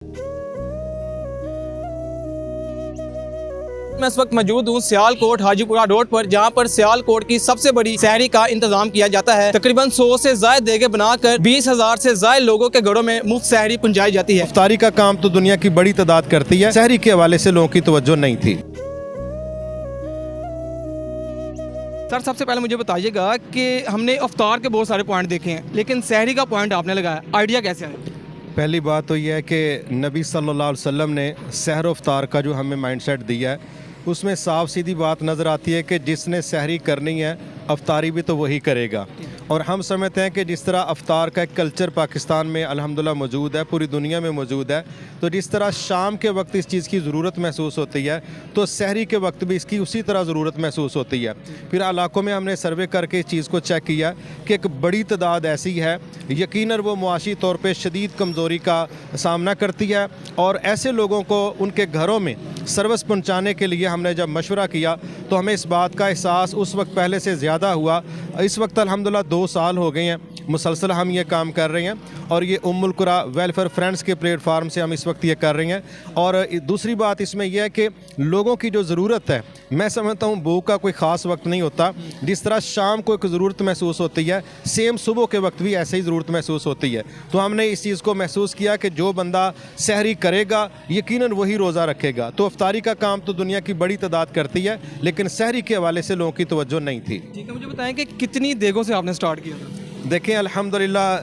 मैं इस वक्त मौजूद हूँ सियालकोट हाजीपुरा रोड पर, जहाँ पर सियालकोट की सबसे बड़ी सहरी का इंतजाम किया जाता है। तकरीबन 100 से ज़ायद देगे बनाकर 20,000 से ज़ायद लोगों के घरों में मुफ्त सहरी पहुँचाई जाती है। इफ्तारी का काम तो दुनिया की बड़ी तादाद करती है, सहरी के हवाले से लोगों की तवज्जो नहीं थी। सर, सबसे पहले मुझे बताइएगा कि हमने इफ्तार के बहुत सारे पॉइंट देखे हैं, लेकिन सहरी का पॉइंट आपने लगाया, आइडिया कैसे आया? पहली बात तो यह है कि नबी सल्लल्लाहु अलैहि वसल्लम ने सहर व इफ्तार का जो हमें माइंडसेट दिया है, उसमें साफ सीधी बात नज़र आती है कि जिसने सहरी करनी है अफ्तारी भी तो वही करेगा। और हम समझते हैं कि जिस तरह अफ्तार का एक कल्चर पाकिस्तान में अल्हम्दुलिल्लाह मौजूद है, पूरी दुनिया में मौजूद है, तो जिस तरह शाम के वक्त इस चीज़ की ज़रूरत महसूस होती है तो सहरी के वक्त भी इसकी उसी तरह ज़रूरत महसूस होती है। फिर इलाकों में हमने सर्वे करके इस चीज़ को चेक किया कि एक बड़ी तादाद ऐसी है, यकीनन वो मुआशी तौर पर शदीद कमज़ोरी का सामना करती है, और ऐसे लोगों को उनके घरों में सर्विस पहुँचाने के लिए हमने जब मशवरा किया तो हमें इस बात का एहसास उस वक्त पहले से ज़्यादा हुआ। इस वक्त अल्हम्दुलिल्लाह 2 साल हो गए हैं मुसलसल हम ये काम कर रहे हैं, और ये उम्मुल कुरा वेलफेयर फ्रेंड्स के प्लेटफार्म से हम इस वक्त ये कर रहे हैं। और दूसरी बात इसमें यह है कि लोगों की जो ज़रूरत है, मैं समझता हूँ भूख का कोई ख़ास वक्त नहीं होता। जिस तरह शाम को एक ज़रूरत महसूस होती है, सेम सुबह के वक्त भी ऐसे ही ज़रूरत महसूस होती है। तो हमने इस चीज़ को महसूस किया कि जो बंदा सहरी करेगा यकीनन वही रोज़ा रखेगा। तो इफ्तारी का काम तो दुनिया की बड़ी तादाद करती है, लेकिन सहरी के हवाले से लोगों की तवज्जो नहीं थी। ठीक है, मुझे बताएं कि कितनी देगों से आपने स्टार्ट किया था? देखें अल्हम्दुलिल्लाह,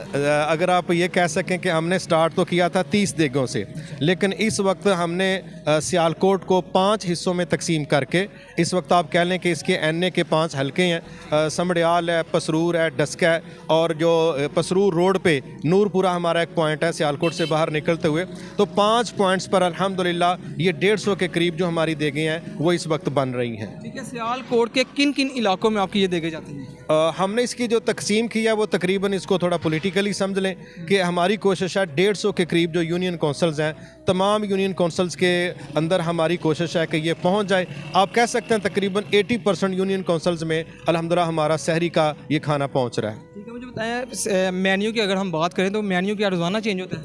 अगर आप ये कह सकें कि हमने स्टार्ट तो किया था 30 देगों से, लेकिन इस वक्त हमने सियालकोट को 5 हिस्सों में तकसीम करके, इस वक्त आप कह लें कि इसके एनए के 5 हलके हैं, समड़ियाल है, पसरूर है, डस्का है, और जो पसरूर रोड पे नूरपुरा हमारा एक पॉइंट है सियालकोट से बाहर निकलते हुए। तो 5 पॉइंट्स पर अल्हम्दुलिल्लाह ये 150 के करीब जो हमारी देगें हैं वो इस वक्त बन रही हैं। ठीक है, सियालकोट के किन किन इलाकों में आपकी ये देगे जाती हैं? हमने इसकी जो तकसीम की है वो तकरीबन, इसको थोड़ा पॉलिटिकली समझ लें कि हमारी कोशिश है 150 के करीब जो यूनियन काउंसिल्स हैं, तमाम यूनियन काउंसिल्स के अंदर हमारी कोशिश है कि ये पहुंच जाए। आप कह सकते हैं तकरीबन 80% यूनियन काउंसिल्स में अल्हम्दुलिल्लाह हमारा सहरी का ये खाना पहुंच रहा है। ठीक है, मुझे बताएं मेन्यू की अगर हम बात करें तो मेन्यू क्या रोज़ाना चेंज होता है?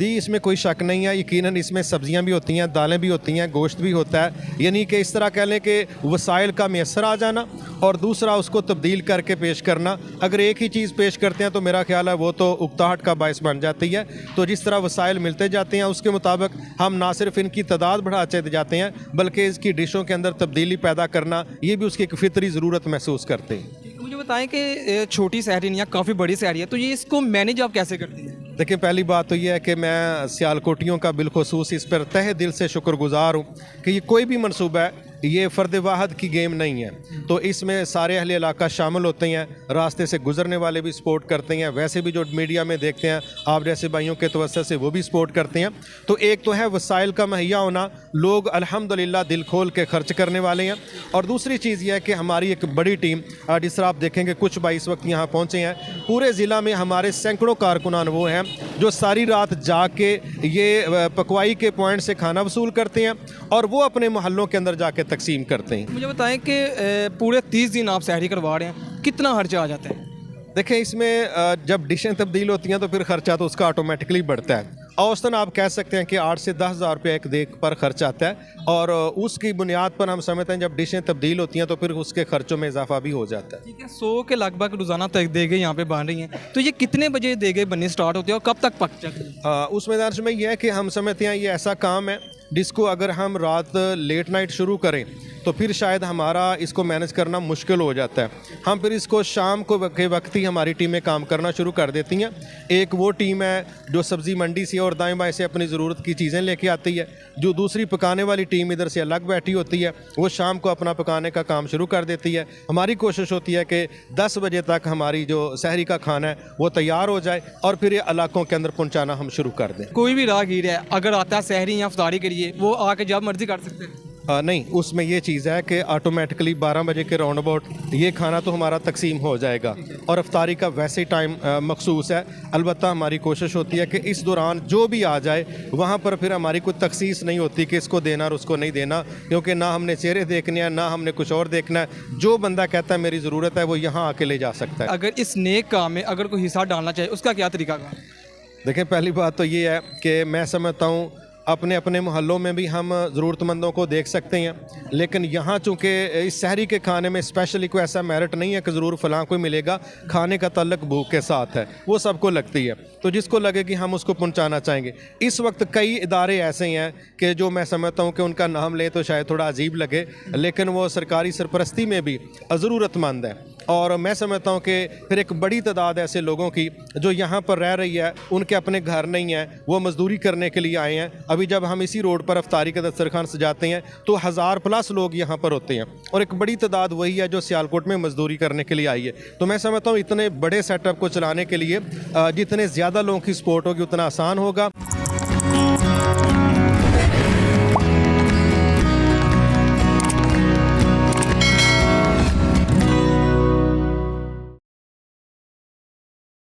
इसमें कोई शक नहीं है, यकीनन इसमें सब्जियां भी होती हैं, दालें भी होती हैं, गोश्त भी होता है। यानी कि इस तरह कह लें कि वसाइल का मैसर आ जाना, और दूसरा उसको तब्दील करके पेश करना। अगर एक ही चीज़ पेश करते हैं तो मेरा ख्याल है वो तो उकताहट का बायस बन जाती है। तो जिस तरह वसाइल मिलते जाते हैं उसके मुताबिक हम ना सिर्फ इनकी तादाद बढ़ाते जाते हैं, बल्कि इसकी डिशों के अंदर तब्दीली पैदा करना, ये भी उसकी एक फितरी ज़रूरत महसूस करते हैं। मुझे बताएं कि छोटी सहरी नहीं है, काफ़ी बड़ी सहरी है, तो ये इसको मैनेज आप कैसे करते हैं? देखिए, पहली बात तो यह है कि मैं सियालकोटियों का बिलखुसूस इस पर तहे दिल से शुक्रगुजार हूँ कि ये कोई भी मनसूबा है, ये फ़र्द वाहद की गेम नहीं है। तो इसमें सारे अहले इलाका शामिल होते हैं, रास्ते से गुजरने वाले भी सपोर्ट करते हैं, वैसे भी जो मीडिया में देखते हैं आप जैसे भाइयों के तवज्जो से वो भी सपोर्ट करते हैं। तो एक तो है वसाइल का मुहैया होना, लोग अल्हम्दुलिल्लाह दिल खोल के खर्च करने वाले हैं। और दूसरी चीज़ यह है कि हमारी एक बड़ी टीम, जिस तरह आप देखेंगे कुछ भाई इस वक्त यहाँ पहुँचे हैं, पूरे ज़िला में हमारे सैकड़ों कारकुनान वो हैं जो सारी रात जाग के ये पकवाई के पॉइंट से खाना वसूल करते हैं और वो अपने मोहल्लों के अंदर जाके तकसीम करते हैं। मुझे बताएं कि पूरे 30 दिन आप सहरी करवा रहे हैं, कितना खर्चा आ जाता है? देखें, इसमें जब डिशें तब्दील होती हैं तो फिर ख़र्चा तो उसका ऑटोमेटिकली बढ़ता है। औसतन आप कह सकते हैं कि 8 से 10 हज़ार रुपये एक देग पर खर्च आता है, और उसकी बुनियाद पर हम समझते हैं जब डिशें तब्दील होती हैं तो फिर उसके खर्चों में इजाफा भी हो जाता है। ठीक है, 100 के लगभग रोज़ाना तक देगे यहाँ पे बन रही हैं, तो ये कितने बजे देगे बनने स्टार्ट होते हैं और कब तक पक जाती है? उस मैदान में यह है कि हम समझते हैं ये ऐसा काम है जिसको अगर हम रात लेट नाइट शुरू करें तो फिर शायद हमारा इसको मैनेज करना मुश्किल हो जाता है। हम फिर इसको शाम को के वक्त ही हमारी टीमें काम करना शुरू कर देती हैं। एक वो टीम है जो सब्ज़ी मंडी से और दाएं बाएं से अपनी ज़रूरत की चीज़ें लेके आती है, जो दूसरी पकाने वाली टीम इधर से अलग बैठी होती है, वो शाम को अपना पकाने का काम शुरू कर देती है। हमारी कोशिश होती है कि 10 बजे तक हमारी जो सहरी का खाना है वो तैयार हो जाए और फिर ये इलाकों के अंदर पहुँचाना हम शुरू कर दें। कोई भी राहगीर है अगर आता है सहरी या इफ्तारी के लिए, वो आके जब मर्जी कर सकते हैं? नहीं, उसमें ये चीज़ है कि ऑटोमेटिकली 12 बजे के राउंड अबाउट ये खाना तो हमारा तकसीम हो जाएगा, और इफ्तारी का वैसे ही टाइम मखसूस है। अलबत्ता हमारी कोशिश होती है कि इस दौरान जो भी आ जाए वहाँ पर फिर हमारी कोई तखसीस नहीं होती कि इसको देना और उसको नहीं देना, क्योंकि ना हमने चेहरे देखने हैं ना हमने कुछ और देखना है। जो बंदा कहता है मेरी ज़रूरत है वो यहाँ आके ले जा सकता है। अगर इस नेक काम में अगर कोई हिस्सा डालना चाहे उसका क्या तरीका है? देखें, पहली बात तो ये है कि मैं समझता हूँ अपने अपने मोहल्लों में भी हम ज़रूरतमंदों को देख सकते हैं, लेकिन यहाँ चूँकि इस सहरी के खाने में स्पेशली कोई ऐसा मेरिट नहीं है कि ज़रूर फ़लाँ कोई मिलेगा। खाने का ताल्लुक भूख के साथ है, वो सबको लगती है, तो जिसको लगे कि हम उसको पहुँचाना चाहेंगे। इस वक्त कई इदारे ऐसे हैं कि जो मैं समझता हूँ कि उनका नाम ले तो शायद थोड़ा अजीब लगे, लेकिन वो सरकारी सरपरस्ती में भी ज़रूरतमंद है। और मैं समझता हूँ कि फिर एक बड़ी तादाद ऐसे लोगों की जो यहाँ पर रह रही है, उनके अपने घर नहीं हैं, वो मज़दूरी करने के लिए आए हैं। अभी जब हम इसी रोड पर अफ्तारी का दस्तरखान सजाते हैं तो 1000+ लोग यहाँ पर होते हैं, और एक बड़ी तादाद वही है जो सियालकोट में मज़दूरी करने के लिए आई है। तो मैं समझता हूँ इतने बड़े सेटअप को चलाने के लिए जितने ज़्यादा लोगों की सपोर्ट होगी उतना आसान होगा।